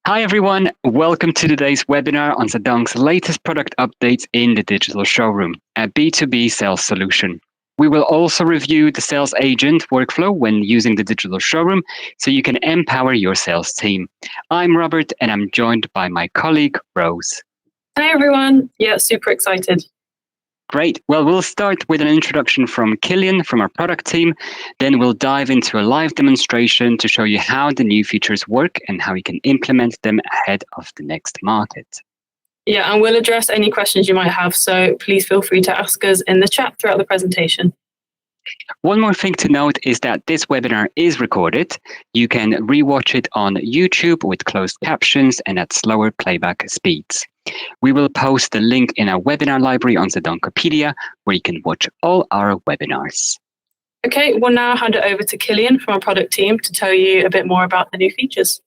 Hi everyone, welcome to today's webinar on Zedonk's latest product updates in the Digital Showroom, a B2B sales solution. We will also review the sales agent workflow when using the Digital Showroom so you can empower your sales team. I'm Robert and I'm joined by my colleague Rose. Hi everyone, yeah, super excited. Great. Well, we'll start with an introduction from Killian from our product team. Then we'll dive into a live demonstration to show you how the new features work and how you can implement them ahead of the next market. Yeah, and we'll address any questions you might have, so please feel free to ask us in the chat throughout the presentation. One more thing to note is that this webinar is recorded. You can rewatch it on YouTube with closed captions and at slower playback speeds. We will post the link in our webinar library on Zedonkopedia, where you can watch all our webinars. Okay, we'll now hand it over to Killian from our product team to tell you a bit more about the new features.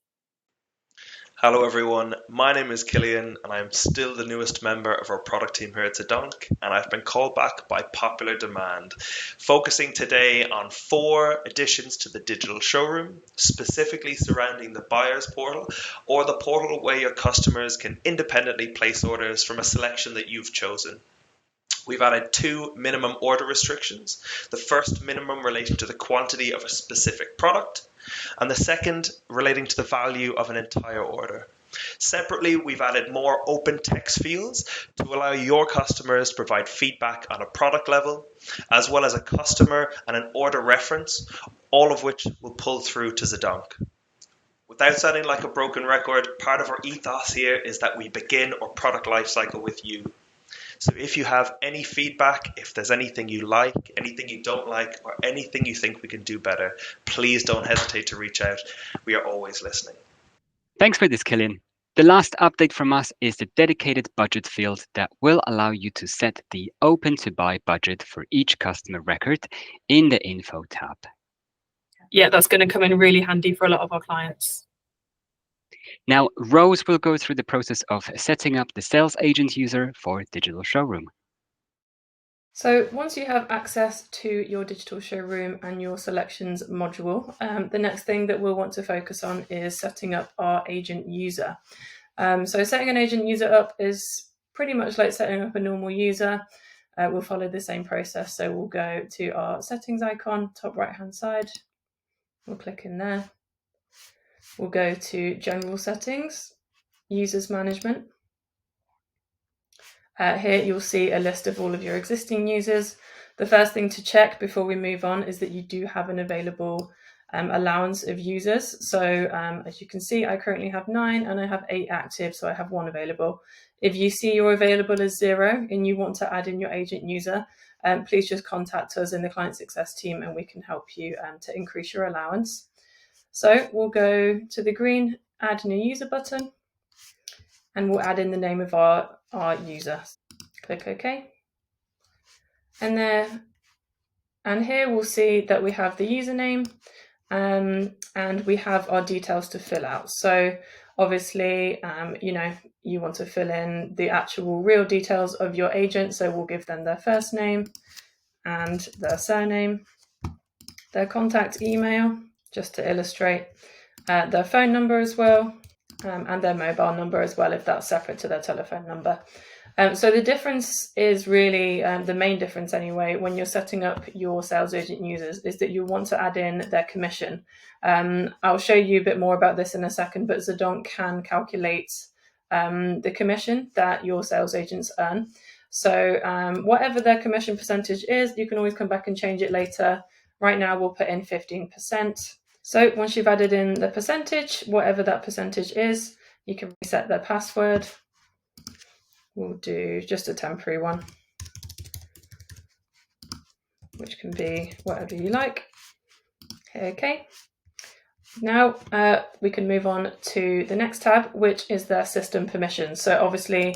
Hello everyone, my name is Killian and I'm still the newest member of our product team here at Zedonk, and I've been called back by popular demand, focusing today on 4 additions to the Digital Showroom, specifically surrounding the buyer's portal or the portal where your customers can independently place orders from a selection that you've chosen. We've added 2 minimum order restrictions, the first minimum relating to the quantity of a specific product, and the second relating to the value of an entire order. Separately, we've added more open text fields to allow your customers to provide feedback on a product level, as well as a customer and an order reference, all of which will pull through to Zedonk. Without sounding like a broken record, part of our ethos here is that we begin our product lifecycle with you. So if you have any feedback, if there's anything you like, anything you don't like, or anything you think we can do better, please don't hesitate to reach out. We are always listening. Thanks for this, Killian. The last update from us is the dedicated budget field that will allow you to set the open to buy budget for each customer record in the info tab. Yeah, that's going to come in really handy for a lot of our clients. Now, Rose will go through the process of setting up the sales agent user for Digital Showroom. So once you have access to your Digital Showroom and your selections module, the next thing that we'll want to focus on is setting up our agent user. So setting an agent user up is pretty much like setting up a normal user. We'll follow the same process. So we'll go to our settings icon, top right hand side. We'll click in there. We'll go to General Settings, Users Management. Here you'll see a list of all of your existing users. The first thing to check before we move on is that you do have an available allowance of users. So as you can see, I currently have 9 and I have 8 active, so I have 1 available. If you see you're available as 0 and you want to add in your agent user, please just contact us in the client success team and we can help you to increase your allowance. So we'll go to the green Add New User button and we'll add in the name of our user. Click OK. And here we'll see that we have the username and we have our details to fill out. So obviously, you want to fill in the actual real details of your agent. So we'll give them their first name and their surname, their contact email, just to illustrate, their phone number as well, and their mobile number as well, if that's separate to their telephone number. So the difference is really, the main difference anyway, when you're setting up your sales agent users is that you want to add in their commission. I'll show you a bit more about this in a second, but Zedonk can calculate the commission that your sales agents earn. So whatever their commission percentage is, you can always come back and change it later. Right now we'll put in 15%. So once you've added in the percentage, whatever that percentage is, you can reset their password. We'll do just a temporary one, which can be whatever you like. Okay. Now we can move on to the next tab, which is their system permissions. So obviously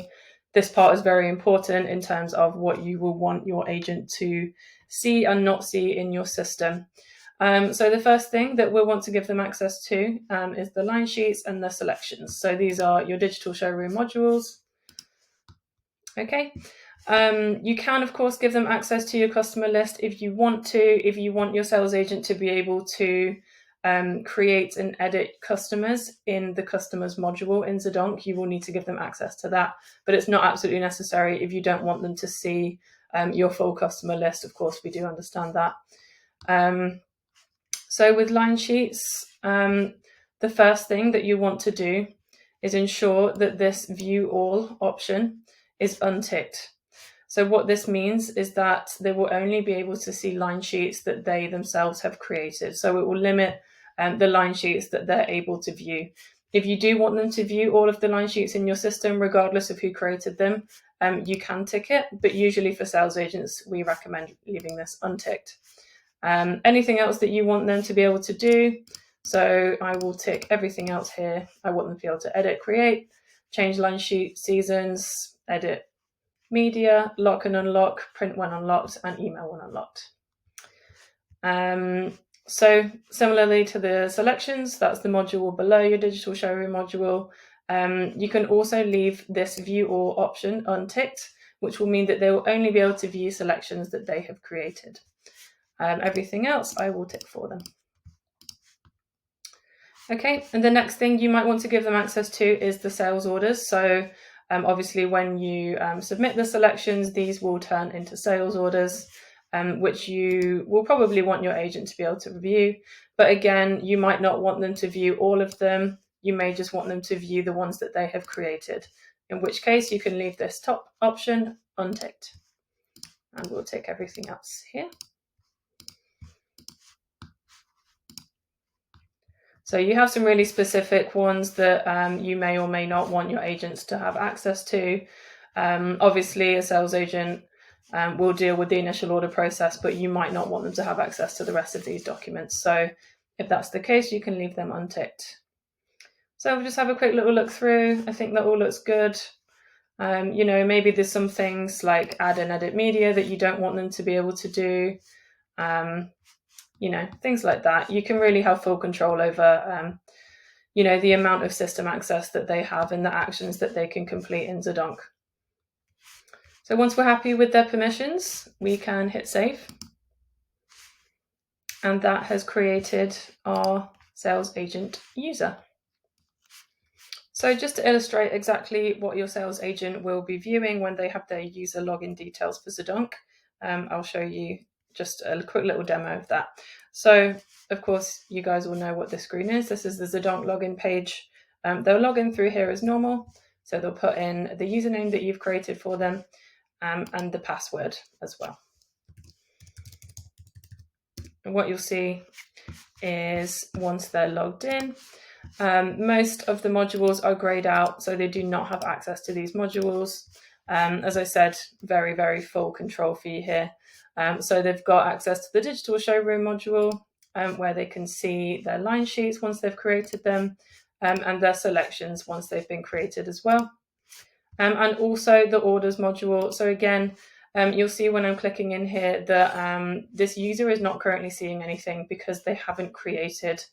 this part is very important in terms of what you will want your agent to see and not see in your system. So the first thing that we'll want to give them access to is the line sheets and the selections. So these are your Digital Showroom modules. Okay. You can, of course, give them access to your customer list if you want to, if you want your sales agent to be able to create and edit customers in the customers module in Zedonk, you will need to give them access to that. But it's not absolutely necessary if you don't want them to see your full customer list. Of course, we do understand that. So with line sheets, the first thing that you want to do is ensure that this view all option is unticked. So what this means is that they will only be able to see line sheets that they themselves have created. So it will limit the line sheets that they're able to view. If you do want them to view all of the line sheets in your system, regardless of who created them, you can tick it, but usually for sales agents, we recommend leaving this unticked. Anything else that you want them to be able to do, so I will tick everything else here. I want them to be able to edit, create, change line sheet seasons, edit media, lock and unlock, print when unlocked, and email when unlocked. So similarly to the selections, that's the module below your digital showroom module. You can also leave this view all option unticked, which will mean that they will only be able to view selections that they have created. Everything else I will tick for them. Okay, and the next thing you might want to give them access to is the sales orders. So obviously when you submit the selections, these will turn into sales orders, which you will probably want your agent to be able to review. But again, you might not want them to view all of them. You may just want them to view the ones that they have created, in which case you can leave this top option unticked. And we'll tick everything else here. So you have some really specific ones that you may or may not want your agents to have access to. Obviously, a sales agent will deal with the initial order process, but you might not want them to have access to the rest of these documents. So if that's the case, you can leave them unticked. So we'll just have a quick little look through. I think that all looks good. Maybe there's some things like add and edit media that you don't want them to be able to do. Things like that. You can really have full control over, the amount of system access that they have and the actions that they can complete in Zedonk. So once we're happy with their permissions, we can hit save. And that has created our sales agent user. So just to illustrate exactly what your sales agent will be viewing when they have their user login details for Zedonk, I'll show you just a quick little demo of that. So, of course, you guys will know what this screen is. This is the Zedonk login page. They'll log in through here as normal. So they'll put in the username that you've created for them and the password as well. And what you'll see is once they're logged in, most of the modules are grayed out, so they do not have access to these modules. As I said, very, very full control for you here. So they've got access to the Digital Showroom module, where they can see their line sheets once they've created them, and their selections once they've been created as well. And also the orders module. So again, you'll see when I'm clicking in here that this user is not currently seeing anything because they haven't created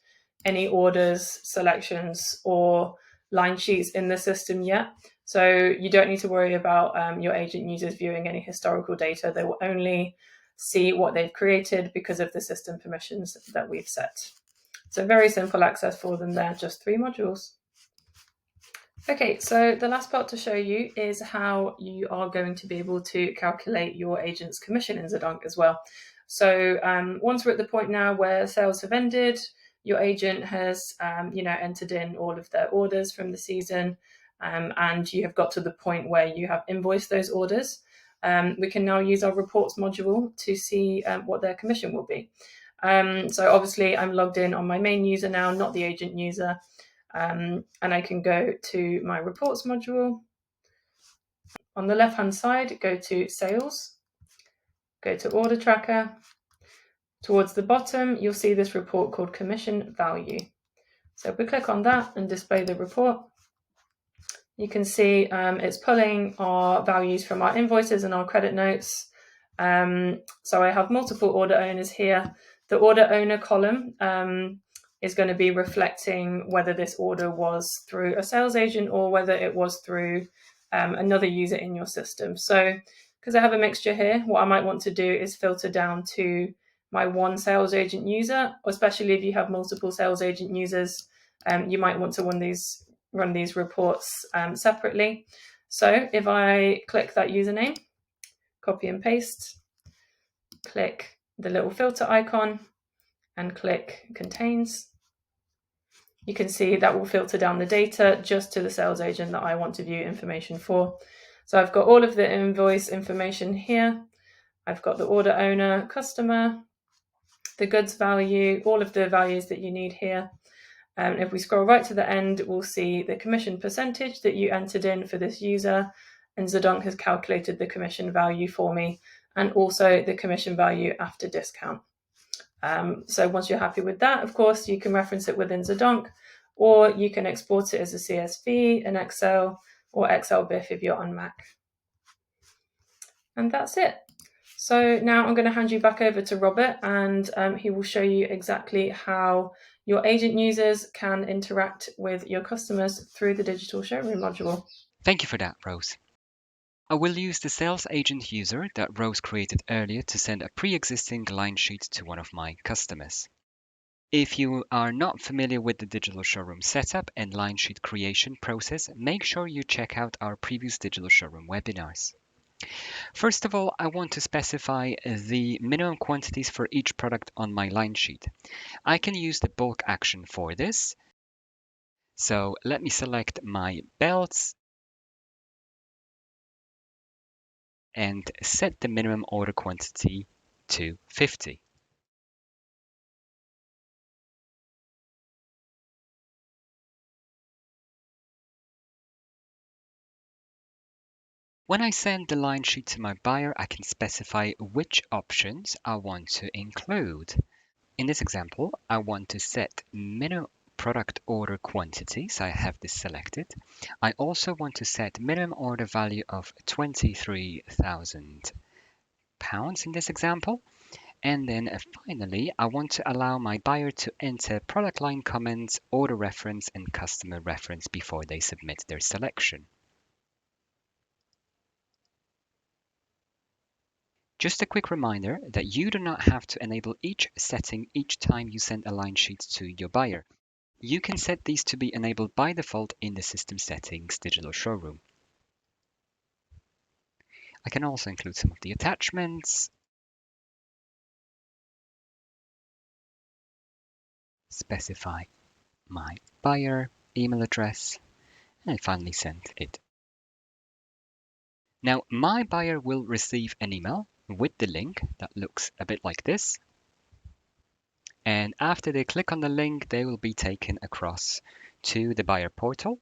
any orders, selections, or line sheets in the system yet. So you don't need to worry about your agent users viewing any historical data. They will only see what they've created because of the system permissions that we've set. So very simple access for them there, just 3 modules. Okay, so the last part to show you is how you are going to be able to calculate your agent's commission in Zedonk as well. So once we're at the point now where sales have ended, your agent has entered in all of their orders from the season, and you have got to the point where you have invoiced those orders. We can now use our reports module to see what their commission will be. So obviously I'm logged in on my main user now, not the agent user. And I can go to my reports module. On the left-hand side, go to sales, go to order tracker. Towards the bottom, you'll see this report called commission value. So if we click on that and display the report, you can see it's pulling our values from our invoices and our credit notes. So I have multiple order owners here. The order owner column is going to be reflecting whether this order was through a sales agent or whether it was through another user in your system. So because I have a mixture here, what I might want to do is filter down to my one sales agent user, especially if you have multiple sales agent users, you might want to run these reports separately. So if I click that username, copy and paste, click the little filter icon and click contains, you can see that will filter down the data just to the sales agent that I want to view information for. So I've got all of the invoice information here. I've got the order owner, customer, the goods value, all of the values that you need here. And if we scroll right to the end, we'll see the commission percentage that you entered in for this user, and Zedonk has calculated the commission value for me, and also the commission value after discount. So once you're happy with that, of course, you can reference it within Zedonk, or you can export it as a CSV, an Excel, or Excel BIF if you're on Mac. And that's it. So now I'm going to hand you back over to Robert, and he will show you exactly how your agent users can interact with your customers through the Digital Showroom module. Thank you for that, Rose. I will use the sales agent user that Rose created earlier to send a pre-existing line sheet to one of my customers. If you are not familiar with the Digital Showroom setup and line sheet creation process, make sure you check out our previous Digital Showroom webinars. First of all, I want to specify the minimum quantities for each product on my line sheet. I can use the bulk action for this. So let me select my belts and set the minimum order quantity to 50. When I send the line sheet to my buyer, I can specify which options I want to include. In this example, I want to set minimum product order quantity, so I have this selected. I also want to set minimum order value of £23,000 in this example. And then finally, I want to allow my buyer to enter product line comments, order reference, and customer reference before they submit their selection. Just a quick reminder that you do not have to enable each setting each time you send a line sheet to your buyer. You can set these to be enabled by default in the System Settings Digital Showroom. I can also include some of the attachments, specify my buyer email address, and I finally send it. Now, my buyer will receive an email with the link that looks a bit like this. And after they click on the link, they will be taken across to the buyer portal.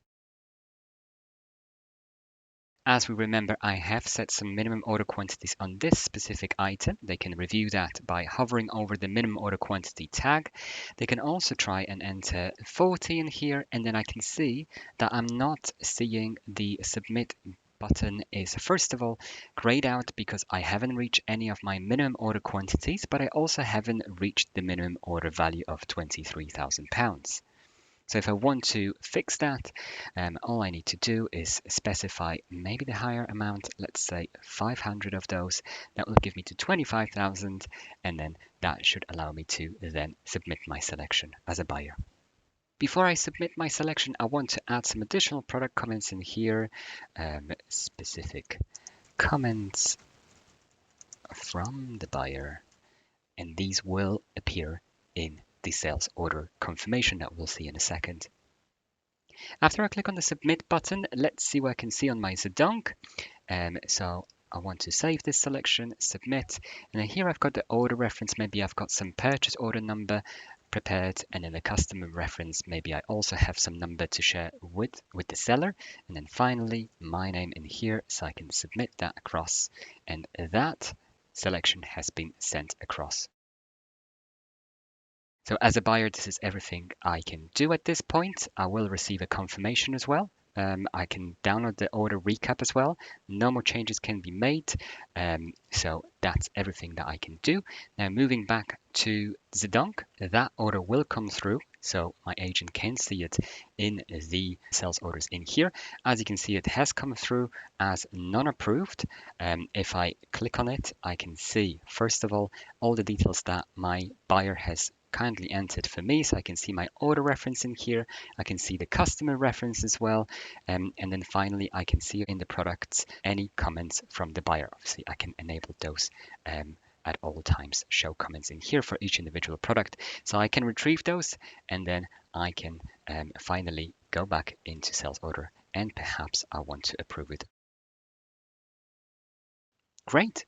As we remember, I have set some minimum order quantities on this specific item. They can review that by hovering over the minimum order quantity tag. They can also try and enter 40 in here, and then I can see that I'm not seeing the submit button is first of all grayed out because I haven't reached any of my minimum order quantities, but I also haven't reached the minimum order value of £23,000. So if I want to fix that, all I need to do is specify maybe the higher amount, let's say 500 of those. That will give me to 25,000, and then that should allow me to then submit my selection as a buyer. Before I submit my selection, I want to add some additional product comments in here, specific comments from the buyer, and these will appear in the sales order confirmation that we'll see in a second. After I click on the submit button, let's see what I can see on my Zedonk. So I want to save this selection, submit, and then here I've got the order reference. Maybe I've got some purchase order number prepared, and in the customer reference, maybe I also have some number to share with the seller. And then finally, my name in here, so I can submit that across, and that selection has been sent across. So as a buyer, this is everything I can do at this point. I will receive a confirmation as well I can download the order recap as well. No more changes can be made. So that's everything that I can do. Now moving back to Zedonk, that order will come through. So my agent can see it in the sales orders in here. As you can see, it has come through as non-approved. If I click on it, I can see, first of all the details that my buyer has kindly entered for me. So I can see my order reference in here. I can see the customer reference as well. And then finally, I can see in the products any comments from the buyer. Obviously, I can enable those at all times, show comments in here for each individual product. So I can retrieve those and then I can finally go back into sales order and perhaps I want to approve it. Great.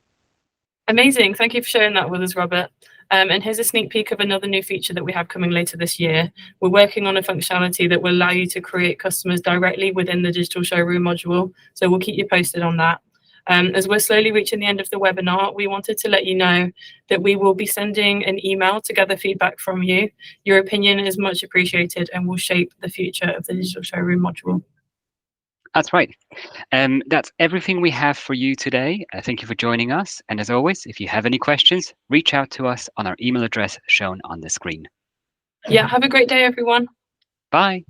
Amazing. Thank you for sharing that with us, Robert. And here's a sneak peek of another new feature that we have coming later this year. We're working on a functionality that will allow you to create customers directly within the Digital Showroom module. So we'll keep you posted on that. As we're slowly reaching the end of the webinar, we wanted to let you know that we will be sending an email to gather feedback from you. Your opinion is much appreciated and will shape the future of the Digital Showroom module. That's right. That's everything we have for you today. Thank you for joining us. And as always, if you have any questions, reach out to us on our email address shown on the screen. Yeah, have a great day, everyone. Bye.